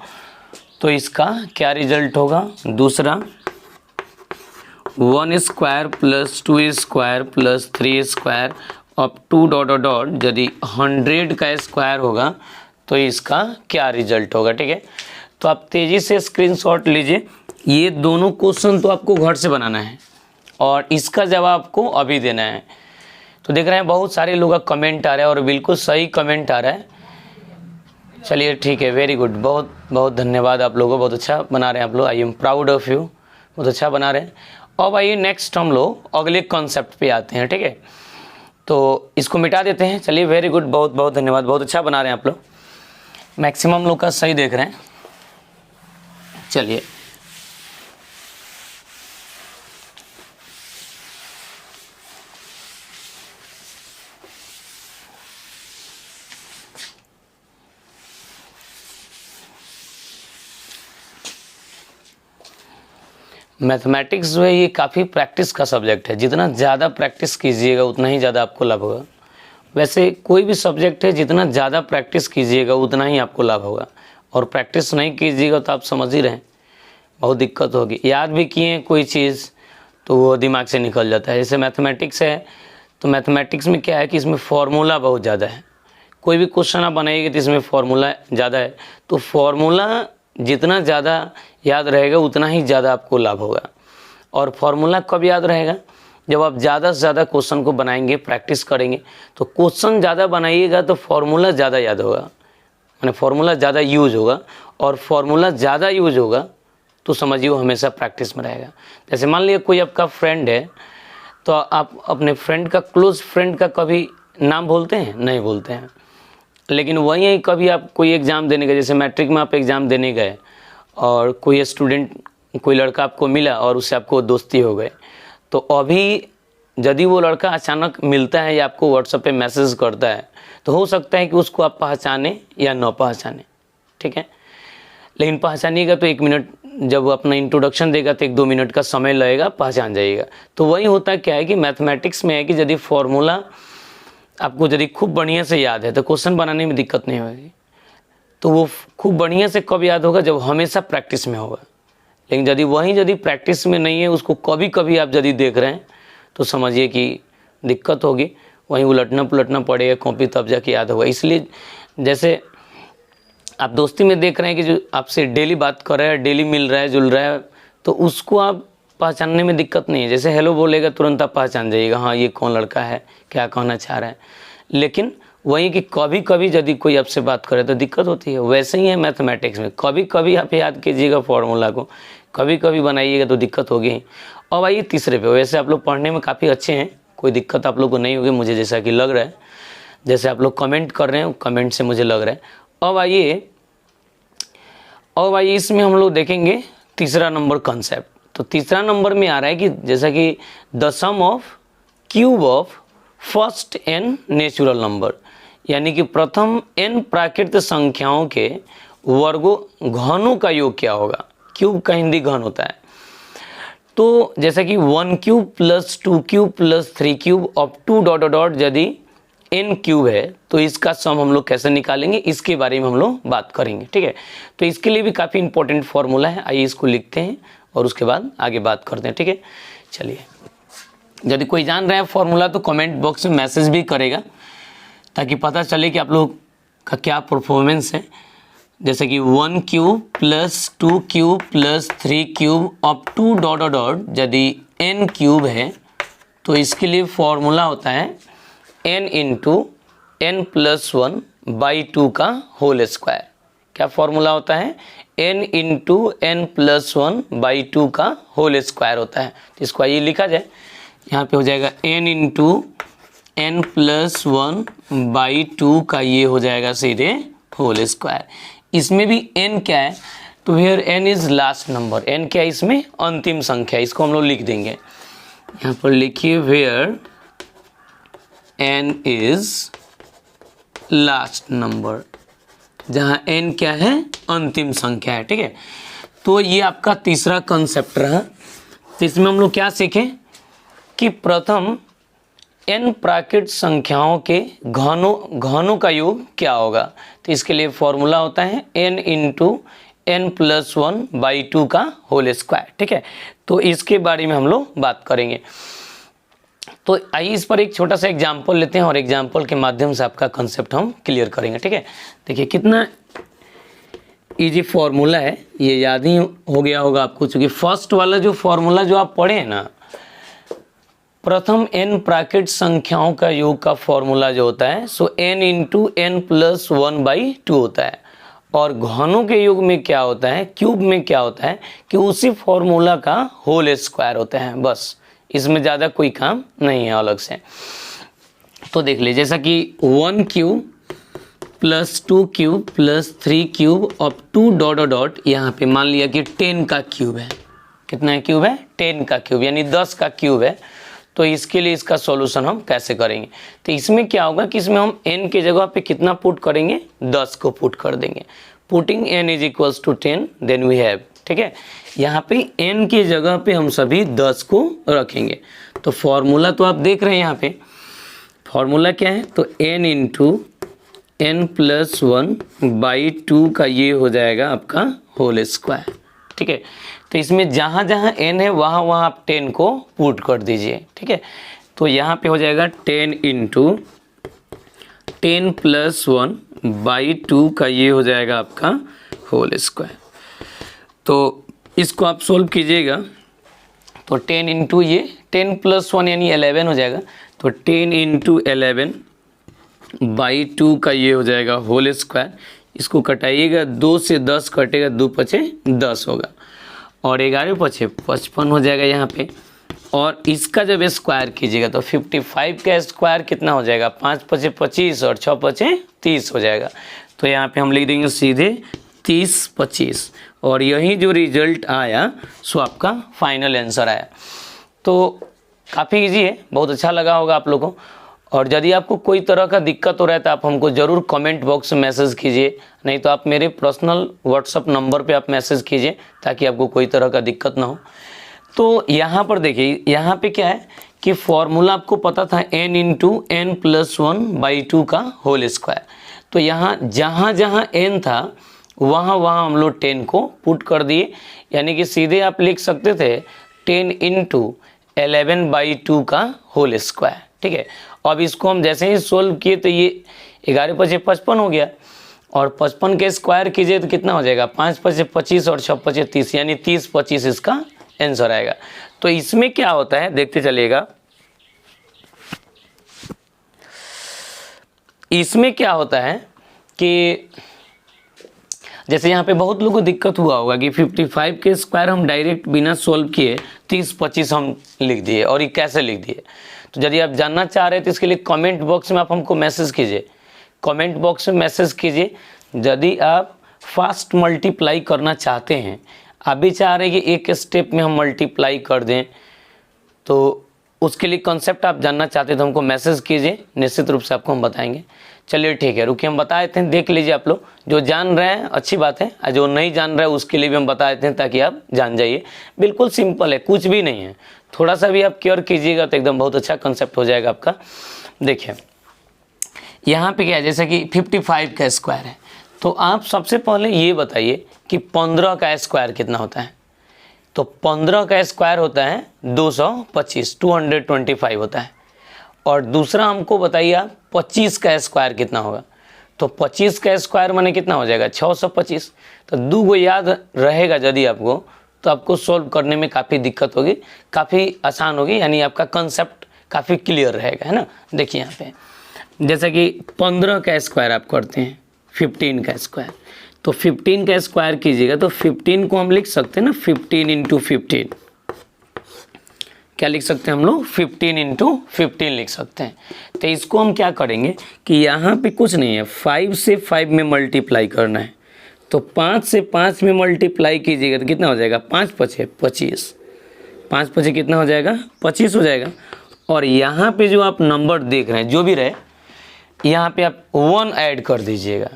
तो इसका क्या रिजल्ट होगा। दूसरा 1 square plus 2 square plus 3 square up to dot dot, यदि 100 का स्क्वायर होगा तो इसका क्या रिजल्ट होगा। ठीक है, तो आप तेज़ी से स्क्रीनशॉट लीजिए। ये दोनों क्वेश्चन तो आपको घर से बनाना है और इसका जवाब आपको अभी देना है। तो देख रहे हैं बहुत सारे लोगों का कमेंट आ रहा है और बिल्कुल सही कमेंट आ रहा है। चलिए ठीक है, वेरी गुड, बहुत बहुत धन्यवाद आप लोगों को, बहुत अच्छा बना रहे हैं आप लोग। I am proud of you, बहुत अच्छा बना रहे हैं। अब आइए नेक्स्ट हम लोग अगले कॉन्सेप्ट पे आते हैं। ठीक है, तो इसको मिटा देते हैं। चलिए वेरी गुड, बहुत बहुत धन्यवाद, बहुत अच्छा बना रहे हैं आप लोग, मैक्सिमम लोग का सही देख रहे हैं। चलिए मैथमेटिक्स जो है ये काफ़ी प्रैक्टिस का सब्जेक्ट है, जितना ज़्यादा प्रैक्टिस कीजिएगा उतना ही ज़्यादा आपको लाभ होगा। वैसे कोई भी सब्जेक्ट है जितना ज़्यादा प्रैक्टिस कीजिएगा उतना ही आपको लाभ होगा, और प्रैक्टिस नहीं कीजिएगा तो आप समझ ही रहे हैं बहुत दिक्कत होगी। याद भी किए कोई चीज़ तो वो दिमाग से निकल जाता है। जैसे मैथमेटिक्स है तो मैथमेटिक्स में क्या है कि इसमें फार्मूला बहुत ज़्यादा है। कोई भी क्वेश्चन आप बनाइएगा तो इसमें फार्मूला ज़्यादा है, तो फार्मूला जितना ज़्यादा याद रहेगा उतना ही ज़्यादा आपको लाभ होगा। और फार्मूला कब याद रहेगा, जब आप ज़्यादा से ज़्यादा क्वेश्चन को बनाएंगे, प्रैक्टिस करेंगे। तो क्वेश्चन ज़्यादा बनाइएगा तो फार्मूला ज़्यादा याद होगा, यानी फार्मूला ज़्यादा यूज होगा, और फार्मूला ज़्यादा यूज होगा तो समझिए वो हमेशा प्रैक्टिस में रहेगा। जैसे मान लीजिए कोई आपका फ्रेंड है तो आप अपने फ्रेंड का, क्लोज फ्रेंड का कभी नाम बोलते हैं, नहीं बोलते हैं। लेकिन वहीं कभी आप कोई एग्ज़ाम देने गए, जैसे मैट्रिक में आप एग्ज़ाम देने गए और कोई स्टूडेंट, कोई लड़का आपको मिला और उससे आपको दोस्ती हो गए, तो अभी यदि वो लड़का अचानक मिलता है या आपको व्हाट्सएप पे मैसेज करता है तो हो सकता है कि उसको आप पहचाने या न पहचाने। ठीक है, लेकिन पहचानिएगा तो 1 मिनट, जब वो अपना इंट्रोडक्शन देगा तो 1-2 मिनट का समय लगेगा, पहचान जाइएगा। तो वही होता क्या है कि मैथमेटिक्स में है कि यदि फॉर्मूला आपको यदि खूब बढ़िया से याद है तो क्वेश्चन बनाने में दिक्कत नहीं होगी। तो वो खूब बढ़िया से कब याद होगा, जब हमेशा प्रैक्टिस में होगा। लेकिन यदि प्रैक्टिस में नहीं है, उसको कभी कभी आप यदि देख रहे हैं तो समझिए कि दिक्कत होगी, वहीं उलटना पुलटना पड़ेगा कॉपी, तब जाके याद होगा। इसलिए जैसे आप दोस्ती में देख रहे हैं कि जो आपसे डेली बात कर रहा है, डेली मिल रहा है, जुल रहा है, तो उसको आप पहचानने में दिक्कत नहीं है। जैसे हेलो बोलेगा तुरंत आप पहचान जाइएगा, हाँ ये कौन लड़का है, क्या कहना चाह रहा है। लेकिन वही कि कभी कभी यदि कोई आपसे बात करे तो दिक्कत होती है। वैसे ही है मैथमेटिक्स में, कभी कभी आप याद कीजिएगा फॉर्मूला को, कभी कभी बनाइएगा तो दिक्कत होगी। अब आइए तीसरे पे। वैसे आप लोग पढ़ने में काफ़ी अच्छे हैं, कोई दिक्कत आप लोग को नहीं होगी मुझे जैसा कि लग रहा है, जैसे आप लोग कमेंट कर रहे हैं कमेंट से मुझे लग रहा है। अब आइए इसमें हम लोग देखेंगे तीसरा नंबर कॉन्सेप्ट। तो तीसरा नंबर में आ रहा है कि जैसा कि the sum of cube of first n natural number, यानी कि प्रथम n प्राकृत संख्याओं के वर्गों घनों का योग क्या होगा। क्यूब का हिंदी घन होता है। तो जैसा कि 1 cube plus 2 cube plus 3 cube up to dot dot यदि n क्यूब है तो इसका सम हम लोग कैसे निकालेंगे, इसके बारे में हम लोग बात करेंगे। ठीक है, तो इसके लिए भी काफ़ी इंपॉर्टेंट फॉर्मूला है। आइए इसको लिखते हैं और उसके बाद आगे बात करते हैं। ठीक है, चलिए, यदि कोई जान रहा है फॉर्मूला तो कमेंट बॉक्स में मैसेज भी करेगा ताकि पता चले कि आप लोग का क्या परफॉर्मेंस है। जैसे कि 1 cube plus 2 cube plus 3 cube up to dot dot यदि n क्यूब है तो इसके लिए फॉर्मूला होता है n into n plus 1 by 2 का होल स्क्वायर। क्या फॉर्मूला होता है? n into n plus 1 by 2 का होल स्क्वायर होता है। तो इसको आइए लिखा जाए, यहाँ पे हो जाएगा n into n plus 1 by 2 का ये हो जाएगा सीधे होल स्क्वायर। इसमें भी n क्या है? तो here n is last number. n क्या है इसमें? अंतिम संख्या। इसको हम लोग लिख देंगे, यहाँ पर लिखिए where n is last number, जहाँ n क्या है? अंतिम संख्या है। ठीक है, तो ये आपका तीसरा कंसेप्ट रहा। तो इसमें हम लोग क्या सीखें कि प्रथम n प्राकृत संख्याओं के घनों का योग क्या होगा। तो इसके लिए फॉर्मूला होता है n into n plus 1 by 2 का होल स्क्वायर। ठीक है, तो इसके बारे में हम लोग बात करेंगे। तो आइए इस पर एक छोटा सा एग्जाम्पल लेते हैं और एग्जाम्पल के माध्यम से आपका कंसेप्ट हम क्लियर करेंगे। ठीक है, देखिए कितना इजी फॉर्मूला है, ये याद ही हो गया होगा आपको, क्योंकि फर्स्ट वाला जो फॉर्मूला जो आप पढ़े हैं ना, प्रथम n प्राकृत संख्याओं का योग का फॉर्मूला जो होता है सो n into n plus 1 by 2 होता है। और घनों के योग में क्या होता है, क्यूब में क्या होता है कि उसी फॉर्मूला का होल स्क्वायर होता है। बस इसमें ज़्यादा कोई काम नहीं है अलग से। तो देख लीजिए, जैसा कि 1 cube plus 2 cube plus 3 cube up to dot dot, यहाँ पे मान लिया कि 10 का क्यूब है। कितना क्यूब है? 10 का क्यूब, यानी 10 का क्यूब है। तो इसके लिए इसका सॉल्यूशन हम कैसे करेंगे? तो इसमें क्या होगा कि इसमें हम n के जगह पे कितना पुट करेंगे? 10 को पुट कर देंगे। Putting n is equals to 10 then we have. ठीक है, यहाँ पे n की जगह पे हम सभी 10 को रखेंगे। तो फॉर्मूला तो आप देख रहे हैं, यहाँ पे फॉर्मूला क्या है? तो n into n plus 1 by 2 का ये हो जाएगा आपका होल स्क्वायर। ठीक है, तो इसमें जहाँ जहाँ n है वहाँ वहाँ आप 10 को पुट कर दीजिए। ठीक है, तो यहाँ पे हो जाएगा 10 इंटू 10 प्लस 1 बाई 2 का ये हो जाएगा आपका होल स्क्वायर। तो इसको आप सोल्व कीजिएगा तो 10 इंटू ये 10 प्लस 1 यानी 11 हो जाएगा। तो 10 इंटू 11 बाई 2 का ये हो जाएगा होल स्क्वायर। इसको कटाइएगा, 2 से 10 कटेगा, 2 पचे 10 होगा और 11 पचे 55 हो जाएगा यहाँ पे। और इसका जब स्क्वायर कीजिएगा तो 55 का स्क्वायर कितना हो जाएगा? 5 पचे 25 और 6 पचे 30 हो जाएगा। तो यहाँ पे हम लिख देंगे सीधे 30 25 और यही जो रिजल्ट आया सो आपका फाइनल आंसर आया। तो काफ़ी इजी है, बहुत अच्छा लगा होगा आप लोगों को। और यदि आपको कोई तरह का दिक्कत हो रहा है तो आप हमको ज़रूर कमेंट बॉक्स में मैसेज कीजिए, नहीं तो आप मेरे पर्सनल व्हाट्सअप नंबर पे आप मैसेज कीजिए ताकि आपको कोई तरह का दिक्कत ना हो। तो यहाँ पर देखिए, यहाँ पे क्या है कि फॉर्मूला आपको पता था n into n plus 1 by 2 का होल स्क्वायर। तो यहाँ जहाँ जहाँ n था वहाँ वहाँ हम लोग 10 को पुट कर दिए, यानी कि सीधे आप लिख सकते थे 10 इंटू 11 बाई 2 का होल स्क्वायर। ठीक है, अब इसको हम जैसे ही सोल्व किए तो ये 11 पचे 55 हो गया और 55 के स्क्वायर कीजिए तो कितना हो जाएगा, 5 पचे 25 और 6 पचे 30, यानी 30 25 इसका आंसर आएगा। तो इसमें क्या होता है देखते चलिएगा, इसमें क्या होता है कि जैसे यहाँ पे बहुत लोगों को दिक्कत हुआ होगा कि 55 के स्क्वायर हम डायरेक्ट बिना सोल्व किए 30 25 हम लिख दिए, और ये कैसे लिख दिए। तो यदि आप जानना चाह रहे हैं तो इसके लिए कमेंट बॉक्स में आप हमको मैसेज कीजिए, कमेंट बॉक्स में मैसेज कीजिए। यदि आप फास्ट मल्टीप्लाई करना चाहते हैं, आप भी चाह रहे हैं कि एक स्टेप में हम मल्टीप्लाई कर दें, तो उसके लिए कॉन्सेप्ट आप जानना चाहते हैं तो हमको मैसेज कीजिए, निश्चित रूप से आपको हम बताएंगे। चलिए ठीक है, रुकिए हम बता देते हैं, देख लीजिए आप लोग। जो जान रहे हैं अच्छी बात है, और जो नहीं जान रहे हैं उसके लिए भी हम बता देते हैं ताकि आप जान जाइए। बिल्कुल सिंपल है, कुछ भी नहीं है, थोड़ा सा भी आप केयर कीजिएगा तो एकदम बहुत अच्छा कंसेप्ट हो जाएगा आपका। देखिए यहाँ पे क्या है, जैसे कि 55 का स्क्वायर है, तो आप सबसे पहले ये बताइए कि 15 का स्क्वायर कितना होता है। तो 15 का स्क्वायर होता है 225, 225 होता है। और दूसरा हमको बताइए आप 25 का स्क्वायर कितना होगा। तो 25 का स्क्वायर माने कितना हो जाएगा, 625। तो दो गो याद रहेगा यदि आपको, तो आपको सोल्व करने में काफ़ी दिक्कत होगी, काफ़ी आसान होगी, यानी आपका कंसेप्ट काफ़ी क्लियर रहेगा, है ना। देखिए यहाँ पे जैसे कि 15 का स्क्वायर आप करते हैं 15 का स्क्वायर, तो 15 का स्क्वायर कीजिएगा तो 15 को हम लिख सकते हैं ना 15 इंटू 15, क्या लिख सकते हैं हम लोग, 15 इंटू 15 लिख सकते हैं। तो इसको हम क्या करेंगे कि यहाँ पे कुछ नहीं है, 5 से 5 में मल्टीप्लाई करना है। तो 5 से 5 में मल्टीप्लाई कीजिएगा तो कितना हो जाएगा, 5 पचे 25, 5 पचे कितना हो जाएगा, 25 हो जाएगा। और यहाँ पे जो आप नंबर देख रहे हैं जो भी रहे, यहाँ पे आप 1 ऐड कर दीजिएगा।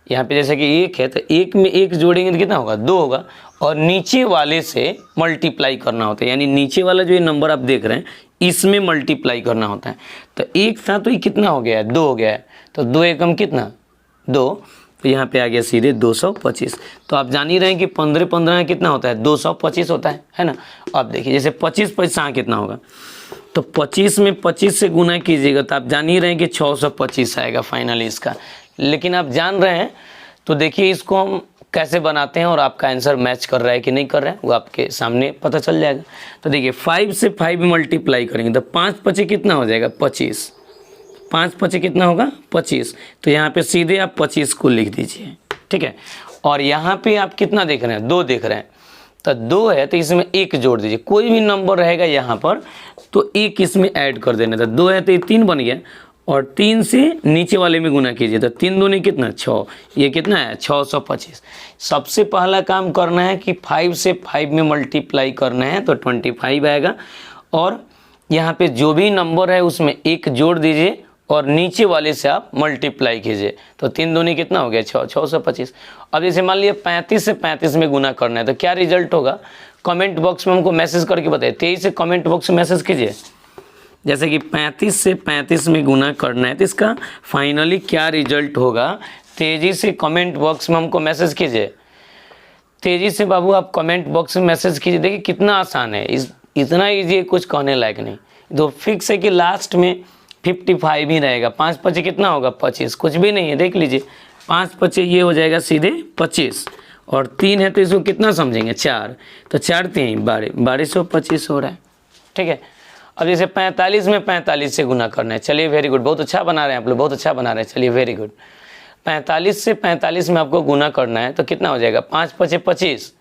यहाँ पे जैसे कि 1 है तो 1 में 1 जोड़ेंगे तो कितना होगा, 2 होगा। और नीचे वाले से मल्टीप्लाई करना होता है, यानी नीचे वाला जो ये नंबर आप देख रहे हैं इसमें मल्टीप्लाई करना होता है। तो एक था तो ये कितना हो गया है, 2 हो गया है। तो 2 एकम कितना, 2, तो यहाँ पे आ गया सीधे 225। तो आप जान ही रहे हैं कि 15 15 कितना होता है, 225 होता है ना। अब देखिए जैसे 25 पैसा कितना होगा, तो 25 में 25 से गुना कीजिएगा तो आप जान ही रहे हैं कि 625 आएगा फाइनली इसका। लेकिन आप जान रहे हैं तो देखिए इसको हम कैसे बनाते हैं और आपका आंसर मैच कर रहा है कि नहीं कर रहा है वो आपके सामने पता चल जाएगा। तो देखिए 5 से 5 मल्टीप्लाई करेंगे तो 5 पचे कितना हो जाएगा, 25, 5 पचे कितना होगा, 25। तो यहाँ पे सीधे आप 25 को लिख दीजिए, ठीक है। और यहाँ पे आप कितना देख रहे हैं, 2 देख रहे हैं, तो 2 है तो इसमें 1 जोड़ दीजिए। कोई भी नंबर रहेगा यहाँ पर तो 1 इसमें ऐड कर देना था। 2 है तो ये 3 बन गया, और 3 से नीचे वाले में गुना कीजिए तो 3 दूनी कितना, 6, ये कितना है 625। सबसे पहला काम करना है कि 5 से 5 में मल्टीप्लाई करना है तो 25 आएगा। और यहाँ पे जो भी नंबर है उसमें 1 जोड़ दीजिए और नीचे वाले से आप मल्टीप्लाई कीजिए तो 3 दूनी कितना हो गया, 625। अब जैसे मान लीजिए 35 से 35 में गुना करना है तो क्या रिजल्ट होगा, कमेंट बॉक्स में हमको मैसेज करके बताइए। तेजी से कमेंट बॉक्स में मैसेज कीजिए, जैसे कि 35 से 35 में गुना करना है तो इसका फाइनली क्या रिजल्ट होगा। तेज़ी से कमेंट बॉक्स में हमको मैसेज कीजिए, तेज़ी से बाबू आप कमेंट बॉक्स में मैसेज कीजिए। देखिए कितना आसान है, इतना ईजी है, कुछ कहने लायक नहीं। तो फिक्स है कि लास्ट में 55 ही रहेगा। 5 पचे कितना होगा, 25, कुछ भी नहीं है, देख लीजिए 5 पचे ये हो जाएगा सीधे 25, और 3 है तो इसको कितना समझेंगे, 4, तो 4 3 12, 1225 हो रहा है, ठीक है। अब जैसे 45 में 45 से गुना करना है, चलिए वेरी गुड, बहुत अच्छा बना रहे हैं आप लोग, बहुत अच्छा बना रहे हैं, चलिए वेरी गुड। 45 से 45 में आपको गुना करना है तो कितना हो जाएगा, 5 पचे 25,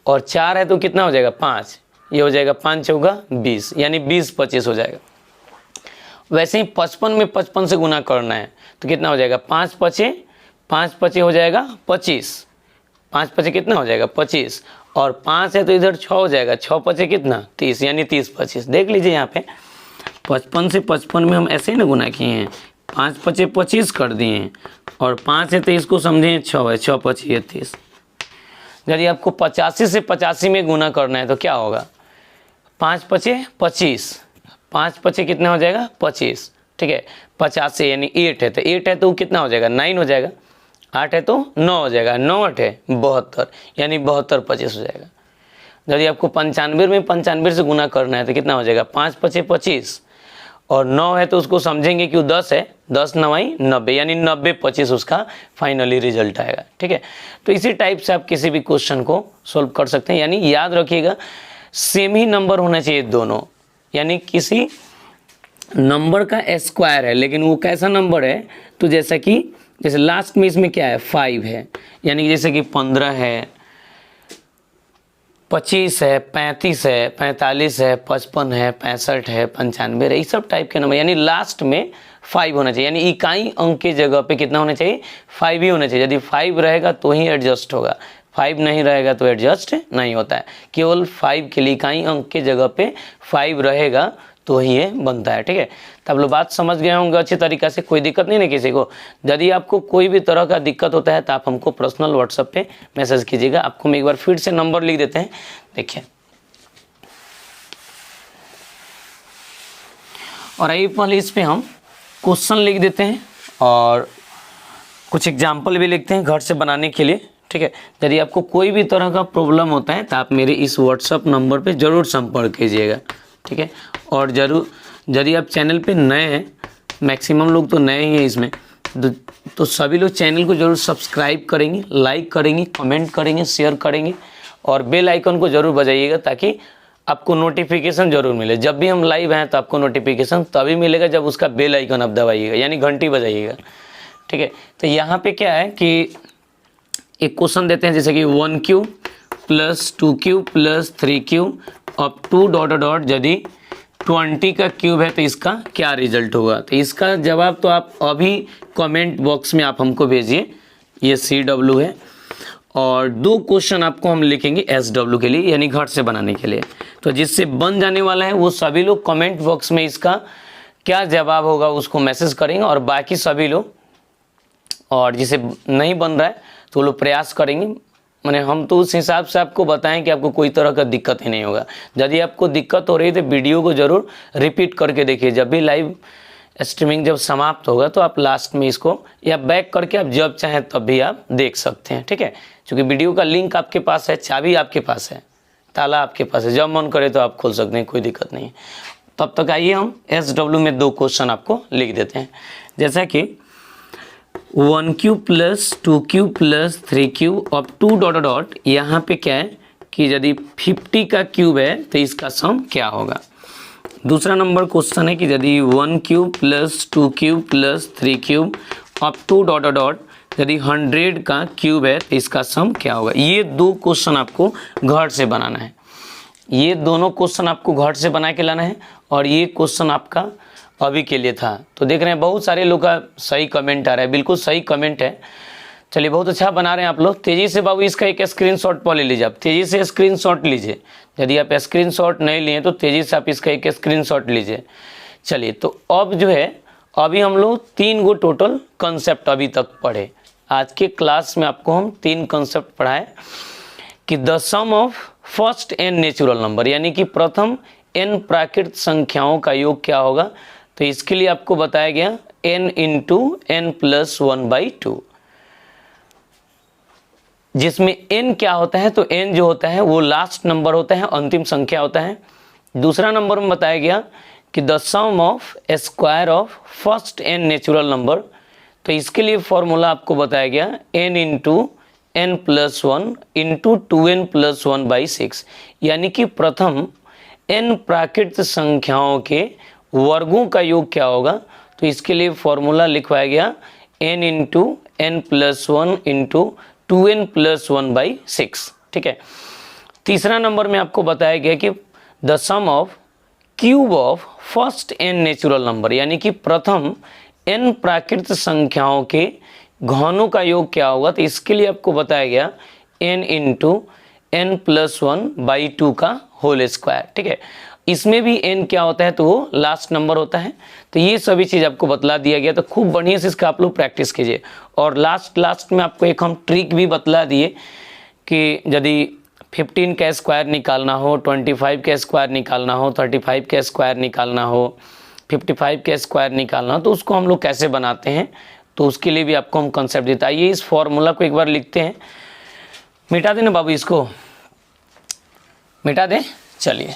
और 4 है तो कितना हो जाएगा 5, ये हो जाएगा 5 चौका 20, यानी 20 25 हो जाएगा। वैसे ही 55 में 55 से गुना करना है तो कितना हो जाएगा, 5 पचे हो जाएगा 25, 5 पचे कितना हो जाएगा 25, और 5 है तो इधर 6 हो जाएगा, 6 पचे कितना 30, यानी 30 25। देख लीजिए यहाँ पे 55 से 55 में हम ऐसे ही ना गुना किए हैं, 5 पचे 25 कर दिए हैं, और 5 है तो इसको समझें 6 है, 6 पचे 30। यदि आपको 85 से 85 में गुना करना है तो क्या होगा, 5 पचे 25, 5 पचे कितना हो जाएगा 25, ठीक है। 50 से यानी 8 है तो 8 है तो कितना हो जाएगा 9 हो जाएगा, 8 है तो 9 हो जाएगा, 9 8 है 72, यानी 72 25 हो जाएगा। यदि आपको 95 में 95 से गुना करना है तो कितना हो जाएगा, 5 पचे 25, और 9 है तो उसको समझेंगे कि वो 10 है, 10 9 90 यानी 90 25 उसका फाइनली रिजल्ट आएगा। ठीक है, तो इसी टाइप से आप किसी भी क्वेश्चन को सोल्व कर सकते हैं। यानी याद रखिएगा सेम ही नंबर होना चाहिए दोनों, यानी किसी नंबर का स्क्वायर है लेकिन वो कैसा नंबर है, तो जैसे लास्ट में इसमें क्या है 5 है, यानी जैसे कि 15 है, 25 है, 35 है, 45 है, 55 है, 65 है, 95 है, इस सब टाइप के नंबर, यानी लास्ट में 5 होना चाहिए। यानी इकाई अंक के जगह पे कितना होना चाहिए 5 ही होना चाहिए। यदि 5 रहेगा तो ही एडजस्ट होगा, 5 नहीं रहेगा तो एडजस्ट नहीं होता है। केवल 5 के लिए इकाई अंक के जगह पे 5 रहेगा तो ही ये बनता है। ठीक है, तो आप लोग बात समझ गए होंगे अच्छी तरीक़ा से, कोई दिक्कत नहीं ना किसी को। यदि आपको कोई भी तरह का दिक्कत होता है तो आप हमको पर्सनल व्हाट्सएप पे मैसेज कीजिएगा। आपको हम एक बार फिर से नंबर लिख देते हैं, देखिए। और आइए पहले इस पे हम क्वेश्चन लिख देते हैं और कुछ एग्जाम्पल भी लिखते हैं घर से बनाने के लिए। ठीक है, यदि आपको कोई भी तरह का प्रॉब्लम होता है तो आप मेरे इस व्हाट्सएप नंबर पे ज़रूर संपर्क कीजिएगा। ठीक है, और ज़रूर यदि आप चैनल पे नए हैं, मैक्सिमम लोग तो नए ही हैं इसमें, तो सभी लोग चैनल को ज़रूर सब्सक्राइब करेंगे, लाइक करेंगे, कमेंट करेंगे, शेयर करेंगे और बेल आइकन को ज़रूर बजाइएगा ताकि आपको नोटिफिकेशन ज़रूर मिले। जब भी हम लाइव हैं तो आपको नोटिफिकेशन तभी मिलेगा जब उसका बेल आइकन आप दबाइएगा, यानी घंटी बजाइएगा। ठीक है, तो यहाँ पे क्या है कि एक क्वेश्चन देते हैं जैसे कि 1 + 2 + 3 अप टू डॉट डॉट यदि 20 का क्यूब है तो इसका क्या रिजल्ट होगा। तो इसका जवाब तो आप अभी कमेंट बॉक्स में आप हमको भेजिए, ये CW है। और 2 क्वेश्चन आपको हम लिखेंगे SW के लिए, यानी घर से बनाने के लिए। तो जिससे बन जाने वाला है वो सभी लोग कमेंट बॉक्स में इसका क्या जवाब होगा उसको मैसेज करेंगे, और बाकी सभी लोग, और जिसे नहीं बन रहा है तो वो लोग प्रयास करेंगे। मैंने हम तो उस हिसाब से आपको बताएं कि आपको कोई तरह का दिक्कत ही नहीं होगा। यदि आपको दिक्कत हो रही है तो वीडियो को ज़रूर रिपीट करके देखिए। जब भी लाइव स्ट्रीमिंग जब समाप्त होगा तो आप लास्ट में इसको या बैक करके आप जब चाहें तब भी आप देख सकते हैं। ठीक है, क्योंकि वीडियो का लिंक आपके पास है, चाबी आपके पास है, ताला आपके पास है, जब मन करे तो आप खोल सकते हैं, कोई दिक्कत नहीं है। तब तक आइए हम SW में 2 क्वेश्चन आपको लिख देते हैं। जैसा कि 1 + 2 + 3 अप टू डॉट डॉट, यहाँ पे क्या है कि यदि 50 का क्यूब है तो इसका सम क्या होगा। दूसरा नंबर क्वेश्चन है कि यदि 1 + 2 + 3 अप टू डॉट डॉट यदि 100 का क्यूब है तो इसका सम क्या होगा। ये 2 क्वेश्चन आपको घर से बनाना है, ये दोनों क्वेश्चन आपको घर से बना के लाना है। और ये क्वेश्चन आपका अभी के लिए था। तो देख रहे हैं बहुत सारे लोग का सही कमेंट आ रहा है, बिल्कुल सही कमेंट है। चलिए बहुत अच्छा बना रहे हैं आप लोग। तेज़ी से बाबू इसका एक स्क्रीनशॉट पॉले लीजिए, आप तेज़ी से स्क्रीनशॉट लीजिए। यदि आप स्क्रीनशॉट नहीं लिए तो तेज़ी से आप इसका एक स्क्रीनशॉट लीजिए। चलिए, तो अब जो है अभी हम लोग 3 गो टोटल कंसेप्ट अभी तक पढ़े। आज के क्लास में आपको हम 3 कंसेप्ट पढ़ाए कि the sum of first n natural number, यानी कि प्रथम n प्राकृत संख्याओं का योग क्या होगा। तो इसके लिए आपको बताया गया n × n + 1/2, जिसमें n क्या होता है, तो n जो होता है वो लास्ट नंबर होता है, अंतिम संख्या होता है। दूसरा नंबर में बताया गया कि the sum of square of first n natural number, तो इसके लिए फॉर्मूला आपको बताया गया n × n + 1 × 2n + 1/6, यानी कि प्रथम n प्राकृत संख्याओं के वर्गों का योग क्या होगा। तो इसके लिए फॉर्मूला लिखवाया गया n × n + 1 × 2n + 1/6। ठीक है, तीसरा नंबर में आपको बताया गया कि the sum of cube of first n natural number, यानी कि प्रथम n प्राकृत संख्याओं के घनों का योग क्या होगा। तो इसके लिए आपको बताया गया n × n + 1/2 का होल स्क्वायर। ठीक है, इसमें भी n क्या होता है, तो वो लास्ट नंबर होता है। तो ये सभी चीज़ आपको बतला दिया गया, तो खूब बढ़िया से इसका आप लोग प्रैक्टिस कीजिए। और लास्ट में आपको एक हम ट्रिक भी बतला दिए कि यदि 15 का स्क्वायर निकालना हो, 25 का स्क्वायर निकालना हो, 35 का स्क्वायर निकालना हो, 55 का स्क्वायर निकालना हो, तो उसको हम लोग कैसे बनाते हैं, तो उसके लिए भी आपको हम कंसेप्ट देता है। आइए इस फॉर्मूला को एक बार लिखते हैं। मिटा दें ना बाबू, इसको मिटा दें। चलिए,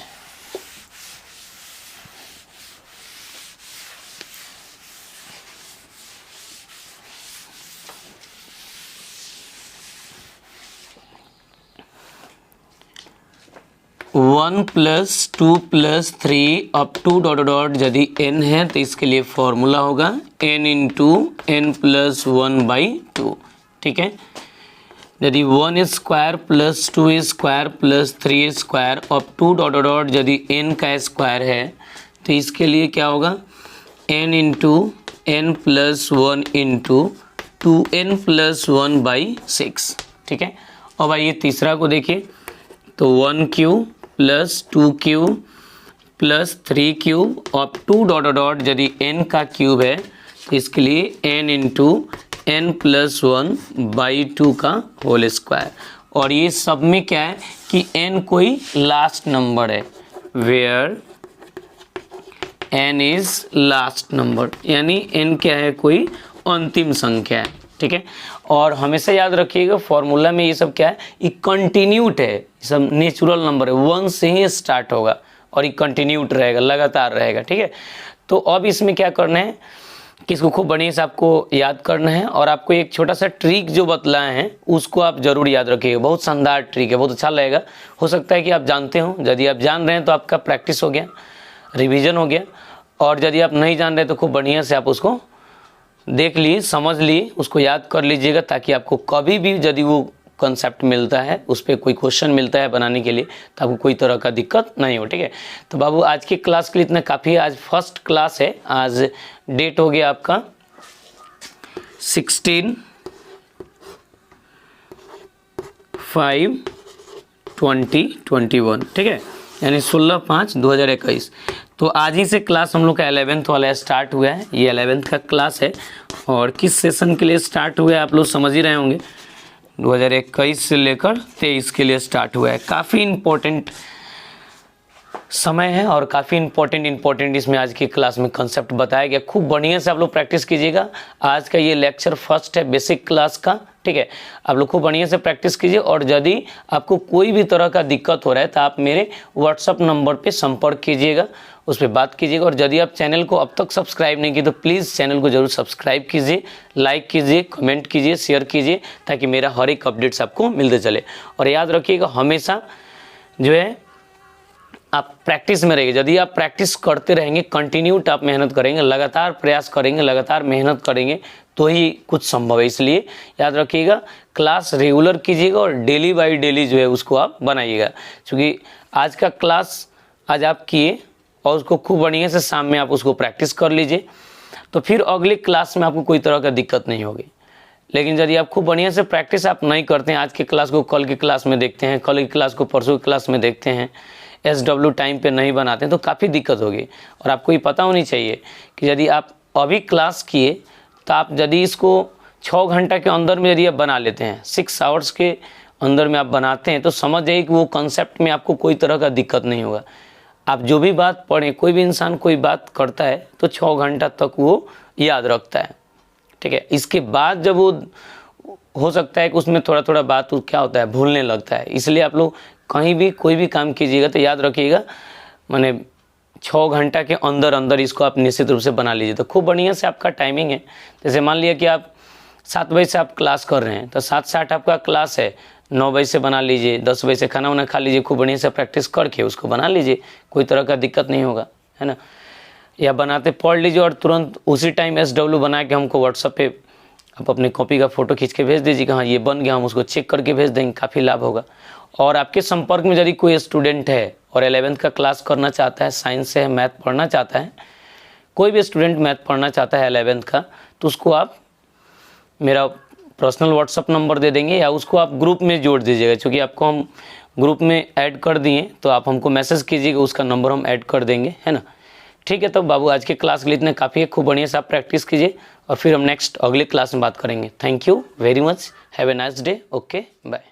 1 plus 2 plus 3 up to dot dot यदि n है तो इसके लिए फॉर्मूला होगा n इंटू n प्लस 1/2। ठीक है, यदि 1 square plus 2 square plus 3 square up to dot dot यदि n का स्क्वायर है तो इसके लिए क्या होगा n into n plus 1 into 2n plus 1/6। ठीक है, अब आइए तीसरा को देखिए, तो 1 cube plus 2 cube plus 3 cube up to dot dot यदि n का क्यूब है तो इसके लिए n इंटू n प्लस 1/2 का होल स्क्वायर। और ये सब में क्या है कि n कोई लास्ट नंबर है, where n is last number, यानी n क्या है कोई अंतिम संख्या है। ठीक है, और हमेशा याद रखिएगा फॉर्मूला में ये सब क्या है, ये कंटिन्यूट है, ये सब नेचुरल नंबर है, 1 से ही स्टार्ट होगा और ये कंटिन्यूट रहेगा, लगातार रहेगा। ठीक है, तो अब इसमें क्या करना है कि इसको खूब बढ़िया से आपको याद करना है, और आपको एक छोटा सा ट्रिक जो बतलाए हैं उसको आप जरूर याद रखिएगा। बहुत शानदार ट्रिक है, बहुत अच्छा लगेगा। हो सकता है कि आप जानते हो, यदि आप जान रहे हैं तो आपका प्रैक्टिस हो गया, रिवीजन हो गया, और यदि आप नहीं जान रहे तो खूब बढ़िया से आप उसको देख लिए, समझ लिए, उसको याद कर लीजिएगा, ताकि आपको कभी भी यदि वो कॉन्सेप्ट मिलता है, उस पर कोई क्वेश्चन मिलता है बनाने के लिए, तो आपको कोई तरह का दिक्कत नहीं हो। ठीक है, तो बाबू आज की क्लास के लिए इतना काफ़ी है। आज फर्स्ट क्लास है, आज डेट हो गया आपका 16/5/2021। ठीक है, यानी 16/5/2021। तो आज ही से क्लास हम लोग का 11th वाला स्टार्ट हुआ है। ये 11th का क्लास है, और किस सेशन के लिए स्टार्ट हुआ है आप लोग समझ ही रहे होंगे, 2021 से लेकर 23 के लिए स्टार्ट हुआ है। काफ़ी इम्पोर्टेंट समय है और काफ़ी इम्पोर्टेंट इसमें आज की क्लास में कंसेप्ट बताया गया। खूब बढ़िया से आप लोग प्रैक्टिस कीजिएगा। आज का ये लेक्चर फर्स्ट है बेसिक क्लास का। ठीक है, आप लोग खूब बढ़िया से प्रैक्टिस कीजिए, और यदि आपको कोई भी तरह का दिक्कत हो रहा है तो आप मेरे व्हाट्सअप नंबर पे संपर्क कीजिएगा, उस पर बात कीजिएगा। और यदि आप चैनल को अब तक सब्सक्राइब नहीं किए तो प्लीज़ चैनल को जरूर सब्सक्राइब कीजिए, लाइक कीजिए, कमेंट कीजिए, शेयर कीजिए, ताकि मेरा हर एक अपडेट्स आपको मिलते चले। और याद रखिएगा हमेशा जो है आप प्रैक्टिस में रहिए। यदि आप प्रैक्टिस करते रहेंगे, कंटिन्यूट आप मेहनत करेंगे, लगातार प्रयास करेंगे, लगातार मेहनत करेंगे, तो ही कुछ संभव है। इसलिए याद रखिएगा क्लास रेगुलर कीजिएगा, और डेली बाई डेली जो है उसको आप बनाइएगा। क्योंकि आज का क्लास आज आप किए और उसको खूब बढ़िया से शाम में आप उसको प्रैक्टिस कर लीजिए, तो फिर अगले क्लास में आपको कोई तरह का दिक्कत नहीं होगी। लेकिन यदि आप खूब बढ़िया से प्रैक्टिस आप नहीं करते हैं, आज की क्लास को कल की क्लास में देखते हैं, कल की क्लास को परसों की क्लास में देखते हैं, SW टाइम पे नहीं बनाते हैं, तो काफ़ी दिक्कत होगी। और आपको ये पता होनी चाहिए कि यदि आप अभी क्लास किए तो आप यदि इसको 6 घंटा के अंदर में यदि आप बना लेते हैं, 6 आवर्स के अंदर में आप बनाते हैं, तो समझ जाइए कि वो कंसेप्ट में आपको कोई तरह का दिक्कत नहीं होगा। आप जो भी बात पढ़ें, कोई भी इंसान कोई बात करता है तो 6 घंटा तक वो याद रखता है। ठीक है, इसके बाद जब वो हो सकता है कि उसमें थोड़ा थोड़ा बात क्या होता है, भूलने लगता है। इसलिए आप लोग कहीं भी कोई भी काम कीजिएगा तो याद रखिएगा, माने 6 घंटा के अंदर अंदर इसको आप निश्चित रूप से बना लीजिए, तो खूब बढ़िया से आपका टाइमिंग है। जैसे मान लिया कि आप 7 बजे से आप क्लास कर रहे हैं, तो 7 से 8 आपका क्लास है, 9 बजे से बना लीजिए, 10 बजे से खाना वाना खा लीजिए, खूब बढ़िया से प्रैक्टिस करके उसको बना लीजिए, कोई तरह का दिक्कत नहीं होगा, है ना। या बनाते पढ़ लीजिए और तुरंत उसी टाइम SW बना के हमको व्हाट्सएप पे आप अपने कॉपी का फ़ोटो खींच के भेज दीजिए कि हाँ ये बन गया, हम उसको चेक करके भेज देंगे, काफ़ी लाभ होगा। और आपके संपर्क में यदि कोई स्टूडेंट है और 11th का क्लास करना चाहता है, साइंस से मैथ पढ़ना चाहता है, कोई भी स्टूडेंट मैथ पढ़ना चाहता है 11th का, तो उसको आप मेरा पर्सनल व्हाट्सअप नंबर दे देंगे, या उसको आप ग्रुप में जोड़ दीजिएगा। क्योंकि आपको हम ग्रुप में ऐड कर दिए तो आप हमको मैसेज कीजिएगा, उसका नंबर हम ऐड कर देंगे, है ना। ठीक है, तो बाबू आज के क्लास के लिए इतना काफ़ी है। खूब बढ़िया से आप प्रैक्टिस कीजिए, और फिर हम नेक्स्ट अगले क्लास में बात करेंगे। Thank you very much, have a nice day, okay bye.